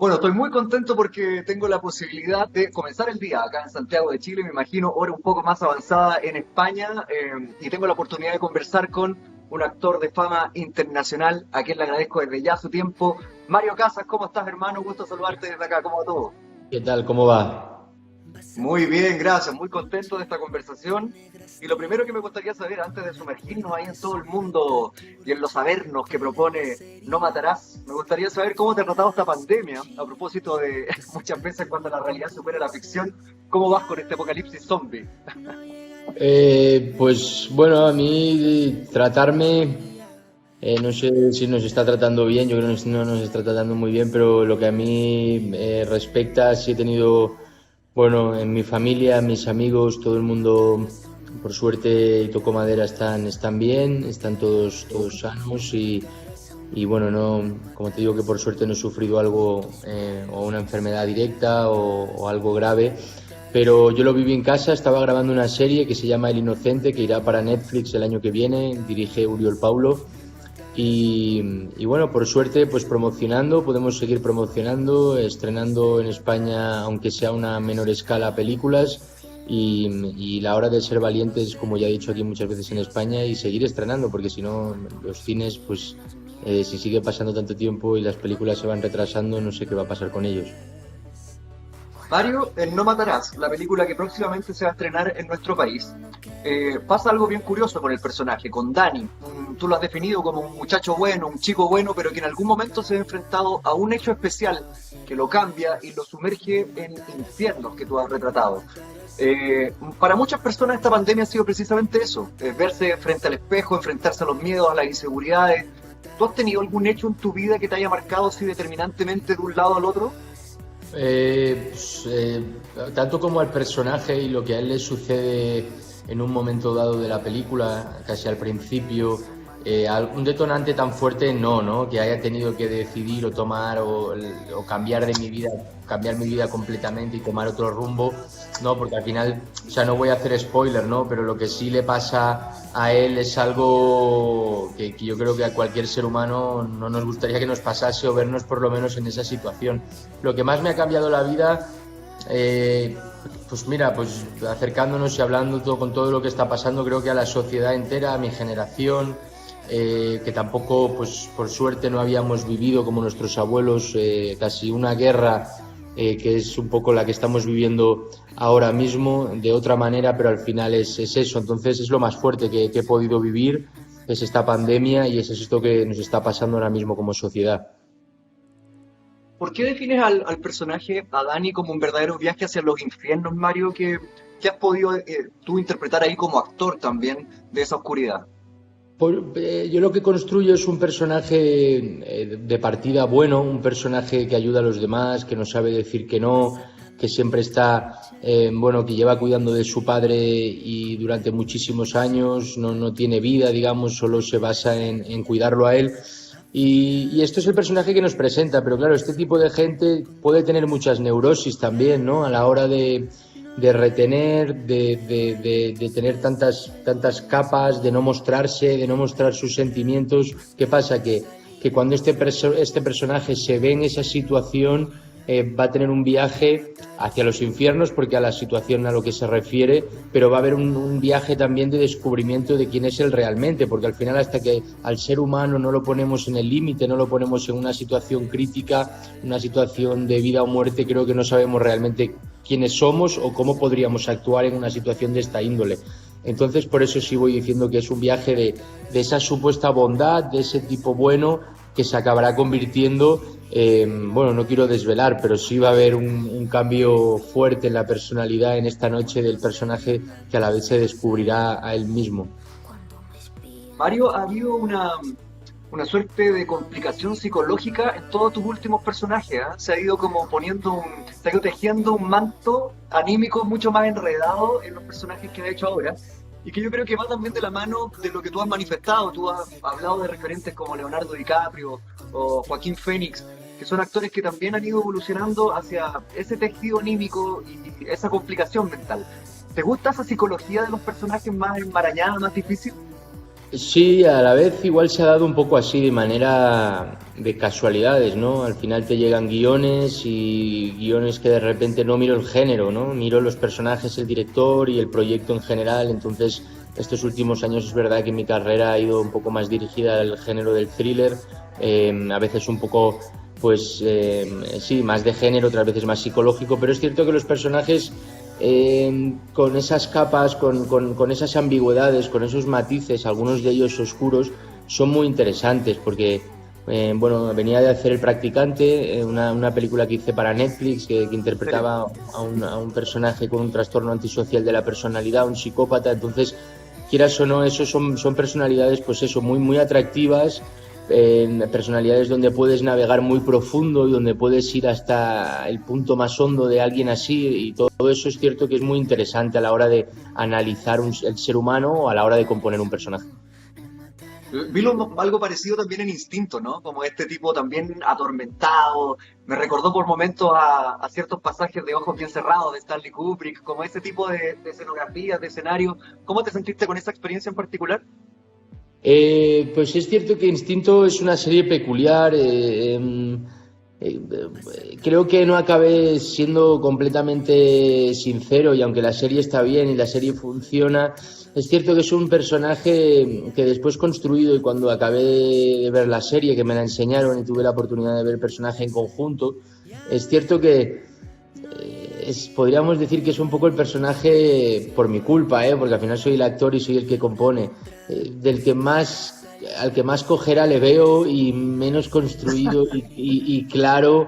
Bueno, estoy muy contento porque tengo la posibilidad de comenzar el día acá en Santiago de Chile, me imagino, hora un poco más avanzada en España, y tengo la oportunidad de conversar con un actor de fama internacional, a quien le agradezco desde ya su tiempo. Mario Casas, ¿cómo estás, hermano? Gusto saludarte desde acá, ¿cómo va todo? ¿Qué tal? ¿Cómo va? Muy bien, gracias, muy contento de esta conversación. Y lo primero que me gustaría saber, antes de sumergirnos ahí en todo el mundo y en los sabernos que propone No Matarás, me gustaría saber cómo te ha tratado esta pandemia, a propósito de muchas veces cuando la realidad supera la ficción, ¿cómo vas con este apocalipsis zombie? Pues bueno, a mí tratarme, no sé si nos está tratando bien, yo creo que no nos está tratando muy bien, pero lo que a mí respecta, sí he tenido, bueno, en mi familia, mis amigos, todo el mundo, por suerte y toco madera, están bien, están todos sanos y bueno, no, como te digo que por suerte no he sufrido algo o una enfermedad directa o algo grave, pero yo lo viví en casa, estaba grabando una serie que se llama El Inocente, que irá para Netflix el año que viene, dirige Uriol Paulo y bueno, por suerte pues promocionando, podemos seguir promocionando, estrenando en España, aunque sea a una menor escala, películas. Y la hora de ser valientes, como ya he dicho aquí muchas veces en España, y seguir estrenando, porque si no, los cines, pues si sigue pasando tanto tiempo y las películas se van retrasando, no sé qué va a pasar con ellos. Mario, en No Matarás, la película que próximamente se va a estrenar en nuestro país, pasa algo bien curioso con el personaje, con Dani. Tú lo has definido como un muchacho bueno, un chico bueno, pero que en algún momento se ha enfrentado a un hecho especial que lo cambia y lo sumerge en infiernos que tú has retratado. Para muchas personas esta pandemia ha sido precisamente eso, verse frente al espejo, enfrentarse a los miedos, a las inseguridades. ¿Tú has tenido algún hecho en tu vida que te haya marcado así determinantemente de un lado al otro? Pues, tanto como al personaje y lo que a él le sucede en un momento dado de la película, casi al principio, un detonante tan fuerte no, que haya tenido que decidir o tomar o cambiar de mi vida, cambiar mi vida completamente y tomar otro rumbo, no, porque al final, o sea, no voy a hacer spoiler, ¿no? Pero lo que sí le pasa a él es algo que yo creo que a cualquier ser humano no nos gustaría que nos pasase o vernos por lo menos en esa situación. Lo que más me ha cambiado la vida, eh, pues mira, pues acercándonos y hablando con todo lo que está pasando, creo que a la sociedad entera, a mi generación, que tampoco, pues por suerte no habíamos vivido como nuestros abuelos, casi una guerra, que es un poco la que estamos viviendo ahora mismo, de otra manera, pero al final es eso. Entonces es lo más fuerte que he podido vivir, es esta pandemia y es esto que nos está pasando ahora mismo como sociedad. ¿Por qué defines al personaje, a Dani, como un verdadero viaje hacia los infiernos, Mario, que has podido tú interpretar ahí como actor también de esa oscuridad? Yo lo que construyo es un personaje de partida bueno, un personaje que ayuda a los demás, que no sabe decir que no, que siempre está, bueno, que lleva cuidando de su padre y durante muchísimos años no tiene vida, digamos, solo se basa en cuidarlo a él. Y esto es el personaje que nos presenta, pero claro, este tipo de gente puede tener muchas neurosis también, ¿no? A la hora de retener, de tener tantas capas, de no mostrarse, de no mostrar sus sentimientos. ¿Qué pasa? Que cuando este personaje se ve en esa situación, va a tener un viaje hacia los infiernos, porque a la situación a lo que se refiere, pero va a haber un viaje también de descubrimiento de quién es él realmente, porque al final, hasta que al ser humano no lo ponemos en el límite, no lo ponemos en una situación crítica, una situación de vida o muerte, creo que no sabemos realmente quiénes somos o cómo podríamos actuar en una situación de esta índole. Entonces, por eso sí voy diciendo que es un viaje de esa supuesta bondad, de ese tipo bueno, que se acabará convirtiendo, bueno, no quiero desvelar, pero sí va a haber un cambio fuerte en la personalidad en esta noche del personaje, que a la vez se descubrirá a él mismo. Mario, ha habido una suerte de complicación psicológica en todos tus últimos personajes, ¿ah? Se ha ido como se ha ido tejiendo un manto anímico mucho más enredado en los personajes que ha hecho ahora. Y que yo creo que va también de la mano de lo que tú has manifestado. Tú has hablado de referentes como Leonardo DiCaprio o Joaquín Phoenix, que son actores que también han ido evolucionando hacia ese tejido anímico y esa complicación mental. ¿Te gusta esa psicología de los personajes más enmarañada, más difícil? Sí, a la vez igual se ha dado un poco así de manera de casualidades, ¿no? Al final te llegan guiones y guiones que de repente no miro el género, ¿no? Miro los personajes, el director y el proyecto en general. Entonces, estos últimos años es verdad que mi carrera ha ido un poco más dirigida al género del thriller, a veces un poco, pues sí, más de género, otras veces más psicológico, pero es cierto que los personajes con esas capas, con esas ambigüedades, con esos matices, algunos de ellos oscuros, son muy interesantes porque, bueno, venía de hacer El Practicante, una película que hice para Netflix que interpretaba a un personaje con un trastorno antisocial de la personalidad, un psicópata. Entonces, quieras o no, esos son personalidades, pues eso, muy atractivas, personalidades donde puedes navegar muy profundo y donde puedes ir hasta el punto más hondo de alguien así, y todo eso es cierto que es muy interesante a la hora de analizar el ser humano o a la hora de componer un personaje. Algo parecido también en Instinto, ¿no? Como este tipo también atormentado. Me recordó por momentos a ciertos pasajes de Ojos Bien Cerrados de Stanley Kubrick, como ese tipo de escenografías, de escenarios. ¿Cómo te sentiste con esa experiencia en particular? Pues es cierto que Instinto es una serie peculiar. Creo que no acabé siendo completamente sincero, y aunque la serie está bien y la serie funciona, es cierto que es un personaje que después construido, y cuando acabé de ver la serie, que me la enseñaron y tuve la oportunidad de ver el personaje en conjunto, es cierto que podríamos decir que es un poco el personaje por mi culpa, porque al final soy el actor y soy el que compone, al que más cojera le veo y menos construido y claro,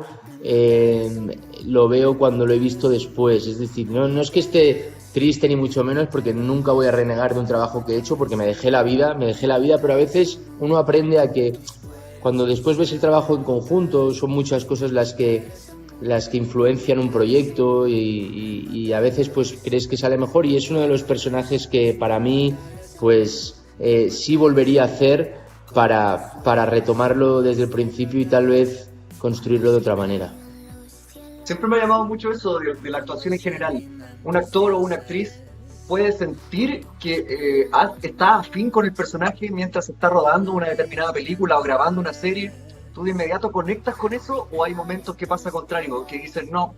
lo veo cuando lo he visto después. Es decir, no es que esté triste ni mucho menos, porque nunca voy a renegar de un trabajo que he hecho, porque me dejé la vida, pero a veces uno aprende a que cuando después ves el trabajo en conjunto, son muchas cosas las que influencian un proyecto, y a veces pues crees que sale mejor, y es uno de los personajes que para mí pues sí volvería a hacer para retomarlo desde el principio y tal vez construirlo de otra manera. Siempre me ha llamado mucho eso de la actuación en general. Un actor o una actriz puede sentir que está afín con el personaje mientras está rodando una determinada película o grabando una serie. ¿Tú de inmediato conectas con eso o hay momentos que pasa contrario, que dices, no,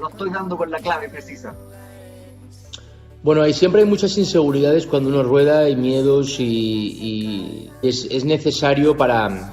no estoy dando con la clave precisa? Bueno, siempre hay muchas inseguridades cuando uno rueda, y miedos, y es necesario para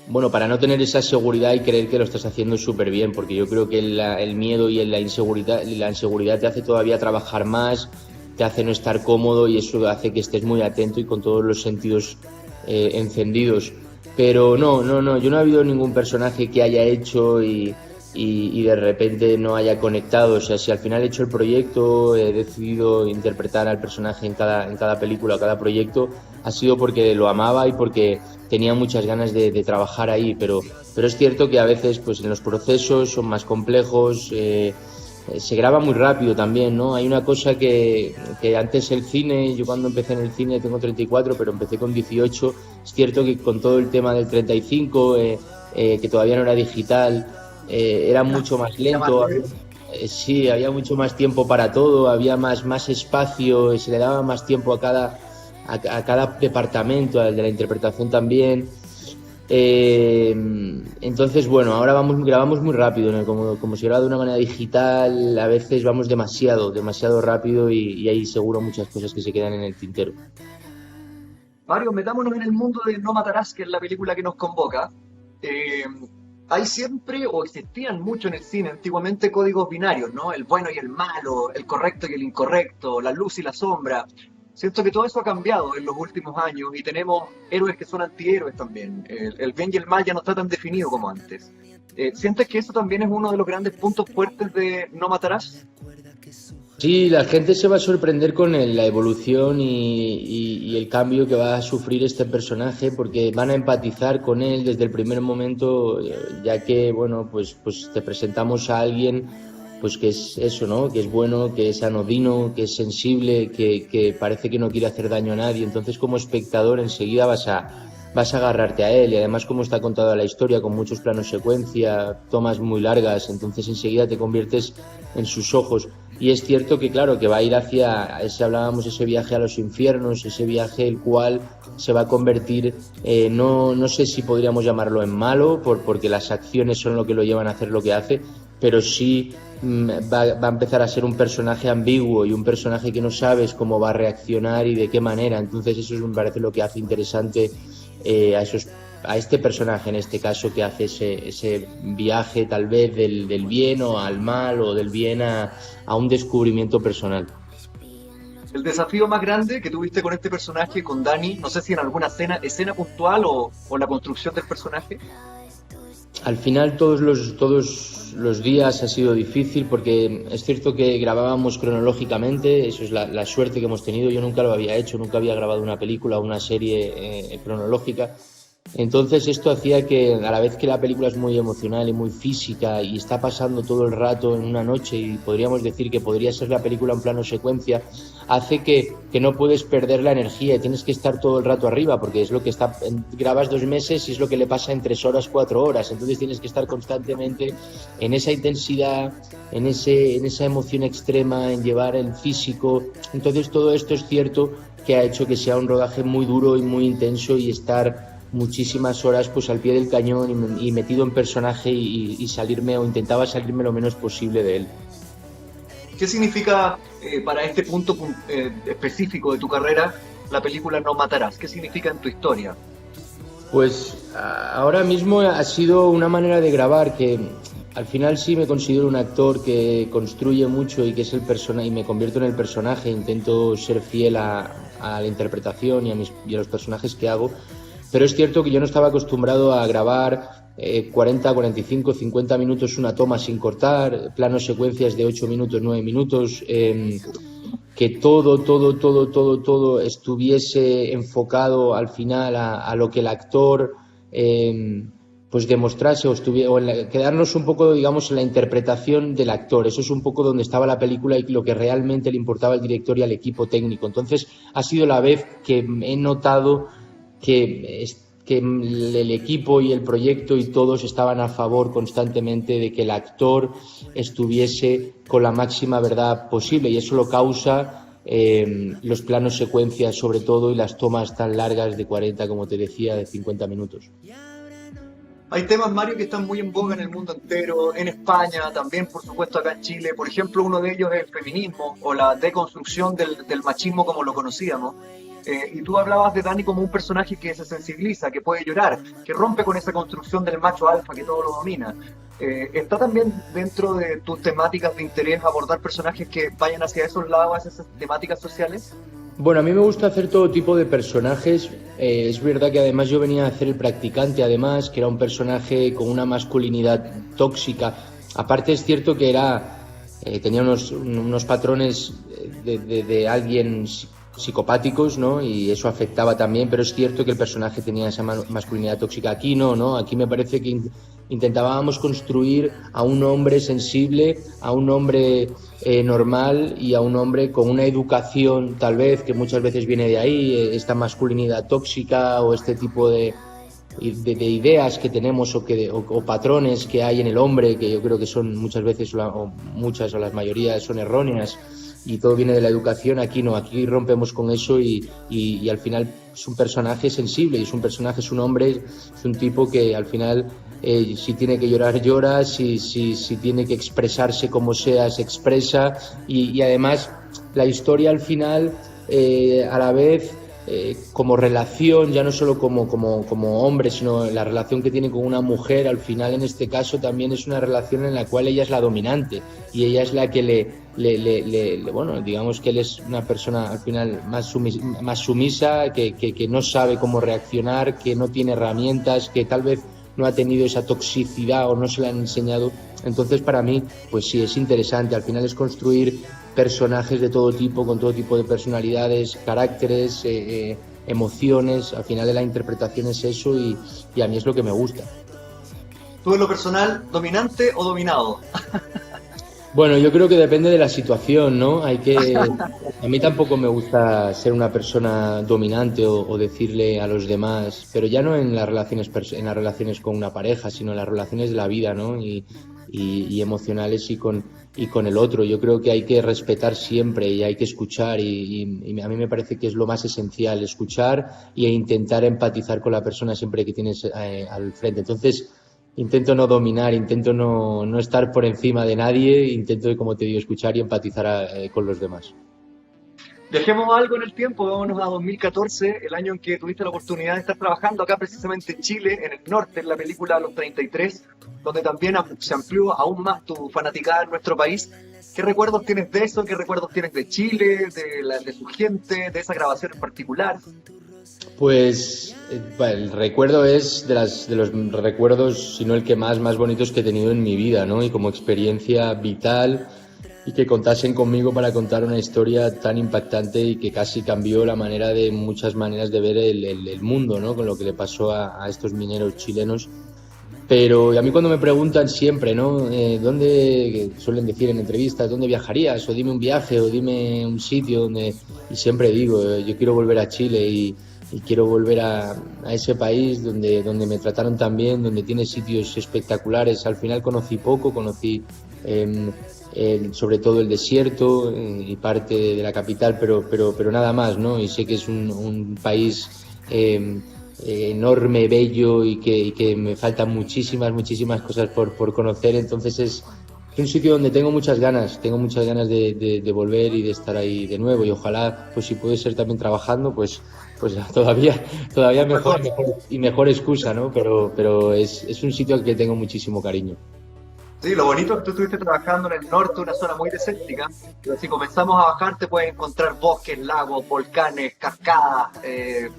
no tener esa seguridad y creer que lo estás haciendo súper bien, porque yo creo que el miedo y la inseguridad te hace todavía trabajar más, te hace no estar cómodo, y eso hace que estés muy atento y con todos los sentidos encendidos. Pero no, yo no ha habido ningún personaje que haya hecho y de repente no haya conectado. O sea, si al final he hecho el proyecto, he decidido interpretar al personaje en cada película, cada proyecto, ha sido porque lo amaba y porque tenía muchas ganas de trabajar ahí, pero es cierto que a veces pues en los procesos son más complejos, se graba muy rápido también, ¿no? Hay una cosa que antes el cine, yo cuando empecé en el cine tengo 34, pero empecé con 18, es cierto que con todo el tema del 35, que todavía no era digital, era mucho más lento, sí, había mucho más tiempo para todo, había más espacio, se le daba más tiempo a cada departamento, al de la interpretación también. Entonces, bueno, ahora grabamos muy rápido, ¿no? Como se graba de una manera digital, a veces vamos demasiado rápido, y hay seguro muchas cosas que se quedan en el tintero. Mario, metámonos en el mundo de No Matarás, que es la película que nos convoca. Eh, Hay siempre, o existían mucho en el cine antiguamente, códigos binarios, ¿no? El bueno y el malo, el correcto y el incorrecto, la luz y la sombra. Siento que todo eso ha cambiado en los últimos años y tenemos héroes que son antihéroes también. El bien y el mal ya no está tan definido como antes. ¿Sientes que eso también es uno de los grandes puntos fuertes de No Matarás? Sí, la gente se va a sorprender con la evolución y el cambio que va a sufrir este personaje, porque van a empatizar con él desde el primer momento, ya que, bueno, pues te presentamos a alguien pues que es eso, ¿no? Que es bueno, que es anodino, que es sensible, que parece que no quiere hacer daño a nadie. Entonces, como espectador, enseguida vas a agarrarte a él, y además como está contada la historia, con muchos planos secuencia, tomas muy largas, entonces enseguida te conviertes en sus ojos. y es cierto que claro, que va a ir hacia ese viaje a los infiernos, ese viaje el cual se va a convertir, no sé si podríamos llamarlo en malo, porque las acciones son lo que lo llevan a hacer lo que hace, pero sí va a empezar a ser un personaje ambiguo y un personaje que no sabes cómo va a reaccionar y de qué manera. Entonces eso me parece lo que hace interesante a este personaje, en este caso, que hace ese viaje tal vez del bien o al mal, o del bien a un descubrimiento personal. El desafío más grande que tuviste con este personaje, con Dani, no sé si en alguna escena puntual o la construcción del personaje. Al final todos los días ha sido difícil, porque es cierto que grabábamos cronológicamente, eso es la suerte que hemos tenido. Yo nunca lo había hecho, nunca había grabado una película o una serie cronológica. Entonces esto hacía que, a la vez que la película es muy emocional y muy física y está pasando todo el rato en una noche, y podríamos decir que podría ser la película en plano secuencia, hace que no puedes perder la energía y tienes que estar todo el rato arriba, porque es lo que grabas 2 meses y es lo que le pasa en 3 horas, 4 horas. Entonces tienes que estar constantemente en esa intensidad, en esa emoción extrema, en llevar el físico. Entonces todo esto es cierto que ha hecho que sea un rodaje muy duro y muy intenso, y estar muchísimas horas pues al pie del cañón y metido en personaje, y intentaba salirme lo menos posible de él. ¿Qué significa para este punto específico de tu carrera la película No Matarás? ¿Qué significa en tu historia? Pues ahora mismo ha sido una manera de grabar que al final sí me considero un actor que construye mucho y que es el personaje, y me convierto en el personaje. Intento ser fiel a la interpretación y a los personajes que hago. Pero es cierto que yo no estaba acostumbrado a grabar 40, 45, 50 minutos una toma sin cortar, planos secuencias de 8 minutos, 9 minutos, que todo estuviese enfocado al final a lo que el actor pues demostrase, quedarnos un poco, digamos, en la interpretación del actor. Eso es un poco donde estaba la película y lo que realmente le importaba al director y al equipo técnico. Entonces ha sido la vez que he notado que el equipo y el proyecto y todos estaban a favor constantemente de que el actor estuviese con la máxima verdad posible, y eso lo causa los planos secuencias sobre todo, y las tomas tan largas de 40, como te decía, de 50 minutos. Hay temas, Mario, que están muy en boga en el mundo entero, en España, también por supuesto acá en Chile. Por ejemplo, uno de ellos es el feminismo o la deconstrucción del machismo como lo conocíamos. Y tú hablabas de Dani como un personaje que se sensibiliza, que puede llorar, que rompe con esa construcción del macho alfa que todo lo domina. ¿Está también dentro de tus temáticas de interés abordar personajes que vayan hacia esos lados, hacia esas temáticas sociales? Bueno, a mí me gusta hacer todo tipo de personajes. Es verdad que además yo venía a hacer el practicante, además, que era un personaje con una masculinidad tóxica. Aparte es cierto que tenía unos patrones de alguien psicopáticos, ¿no? Y eso afectaba también, pero es cierto que el personaje tenía esa masculinidad tóxica. Aquí no. Aquí me parece que intentábamos construir a un hombre sensible, a un hombre normal, y a un hombre con una educación tal vez que muchas veces viene de ahí, esta masculinidad tóxica o este tipo de ideas que tenemos o patrones que hay en el hombre, que yo creo que son muchas veces muchas o las mayorías son erróneas, y todo viene de la educación. Aquí no, aquí rompemos con eso, y al final es un personaje sensible, y es un hombre, es un tipo que al final si tiene que llorar llora, si tiene que expresarse como sea se expresa, y además la historia al final a la vez como relación, ya no solo como hombre, sino la relación que tiene con una mujer, al final en este caso también es una relación en la cual ella es la dominante, y ella es la que bueno, digamos que él es una persona al final más sumisa, que no sabe cómo reaccionar, que no tiene herramientas, que tal vez no ha tenido esa toxicidad o no se la han enseñado. Entonces para mí pues sí, es interesante. Al final es construir personajes de todo tipo, con todo tipo de personalidades, caracteres, emociones. Al final de la interpretación es eso, y a mí es lo que me gusta. ¿Tú en lo personal, dominante o dominado? Bueno, yo creo que depende de la situación, ¿no? A mí tampoco me gusta ser una persona dominante o decirle a los demás, pero ya no en las relaciones con una pareja, sino en las relaciones de la vida, ¿no? Y y emocionales y con el otro. Yo creo que hay que respetar siempre y hay que escuchar y a mí me parece que es lo más esencial, escuchar e intentar empatizar con la persona siempre que tienes al frente. Entonces, intento no dominar, intento no estar por encima de nadie, intento, como te digo, escuchar y empatizar con los demás. Dejemos algo en el tiempo, vámonos a 2014, el año en que tuviste la oportunidad de estar trabajando acá precisamente en Chile, en el norte, en la película Los 33, donde también se amplió aún más tu fanaticada en nuestro país. ¿Qué recuerdos tienes de eso? ¿Qué recuerdos tienes de Chile, de su gente, de esa grabación en particular? Pues el recuerdo es de los recuerdos, si no el que más bonitos que he tenido en mi vida, ¿no? Y como experiencia vital y que contasen conmigo para contar una historia tan impactante y que casi cambió la manera de muchas maneras de ver el mundo, ¿no? Con lo que le pasó a estos mineros chilenos. Pero a mí cuando me preguntan siempre, ¿no? ¿Dónde, suelen decir en entrevistas, dónde viajarías? O dime un viaje, o dime un sitio donde... Y siempre digo, yo quiero volver a Chile y quiero volver a ese país donde me trataron tan bien, donde tiene sitios espectaculares. Al final conocí poco, conocí sobre todo el desierto y parte de la capital, pero nada más, ¿no? Y sé que es un país enorme, bello y que me faltan muchísimas cosas por conocer. Entonces es un sitio donde tengo muchas ganas de volver y de estar ahí de nuevo, y ojalá, pues si puede ser también trabajando, pues todavía mejor excusa, ¿no? Pero es un sitio al que tengo muchísimo cariño. Sí, lo bonito es que tú estuviste trabajando en el norte, una zona muy desértica, pero si comenzamos a bajar te puedes encontrar bosques, lagos, volcanes, cascadas,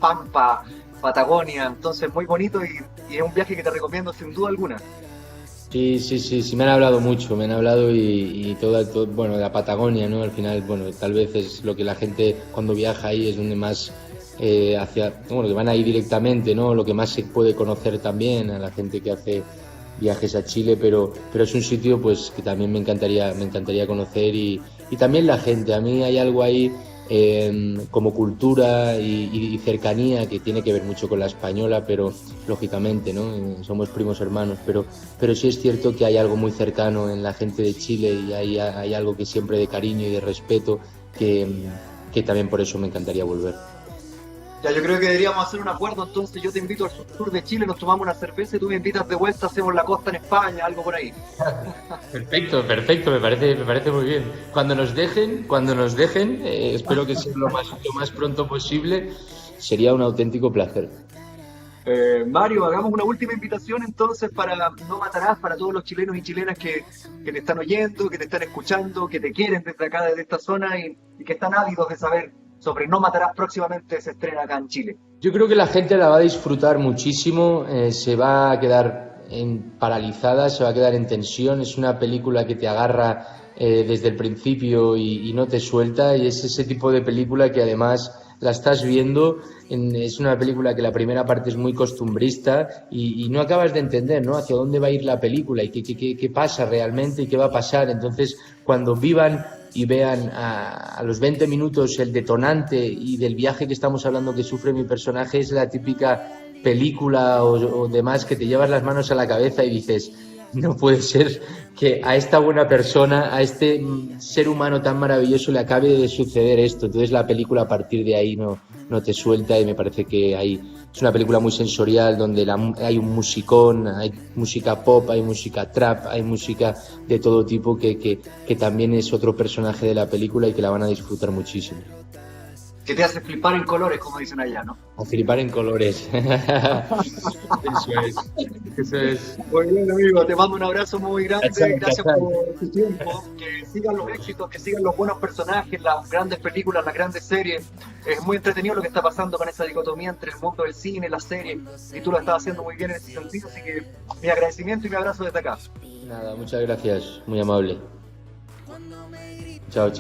pampa, Patagonia, entonces muy bonito y es un viaje que te recomiendo sin duda alguna. Sí, me han hablado mucho, me han hablado y todo, bueno, de la Patagonia, ¿no? Al final, bueno, tal vez es lo que la gente cuando viaja ahí es donde más bueno, que van ahí directamente, ¿no? Lo que más se puede conocer también a la gente que hace viajes a Chile, pero es un sitio pues que también me encantaría conocer y también la gente. A mí hay algo ahí como cultura y cercanía que tiene que ver mucho con la española, pero lógicamente, ¿no? Somos primos hermanos, pero sí es cierto que hay algo muy cercano en la gente de Chile y hay algo que siempre de cariño y de respeto que también por eso me encantaría volver. Ya, yo creo que deberíamos hacer un acuerdo, entonces yo te invito al sur de Chile, nos tomamos una cerveza y tú me invitas de vuelta, hacemos la costa en España, algo por ahí. Perfecto, me parece muy bien. Cuando nos dejen, espero que sea lo más pronto posible, sería un auténtico placer. Mario, hagamos una última invitación entonces para No Matarás, para todos los chilenos y chilenas que te están oyendo, que te están escuchando, que te quieren desde acá, desde esta zona y que están ávidos de saber sobre No Matarás. Próximamente se estrena acá en Chile. Yo creo que la gente la va a disfrutar muchísimo, se va a quedar paralizada, se va a quedar en tensión. Es una película que te agarra desde el principio y no te suelta, y es ese tipo de película que además la estás viendo, es una película que la primera parte es muy costumbrista y no acabas de entender, ¿no? Hacia dónde va a ir la película y qué pasa realmente y qué va a pasar. Entonces, cuando vivan y vean a los 20 minutos el detonante y del viaje que estamos hablando que sufre mi personaje, es la típica película o demás que te llevas las manos a la cabeza y dices, no puede ser que a esta buena persona, a este ser humano tan maravilloso le acabe de suceder esto. Entonces la película a partir de ahí no te suelta y me parece que es una película muy sensorial donde hay un musicón, hay música pop, hay música trap, hay música de todo tipo que también es otro personaje de la película y que la van a disfrutar muchísimo. Que te hace flipar en colores, como dicen allá, ¿no? A flipar en colores. Eso es. Muy bien, amigo, te mando un abrazo muy grande, gracias Cachai. por tu tiempo, que sigan los éxitos, que sigan los buenos personajes, las grandes películas, las grandes series. Es muy entretenido lo que está pasando con esa dicotomía entre el mundo del cine y las series, y tú lo estás haciendo muy bien en ese sentido, así que mi agradecimiento y mi abrazo desde acá. Nada, muchas gracias, muy amable. Chao.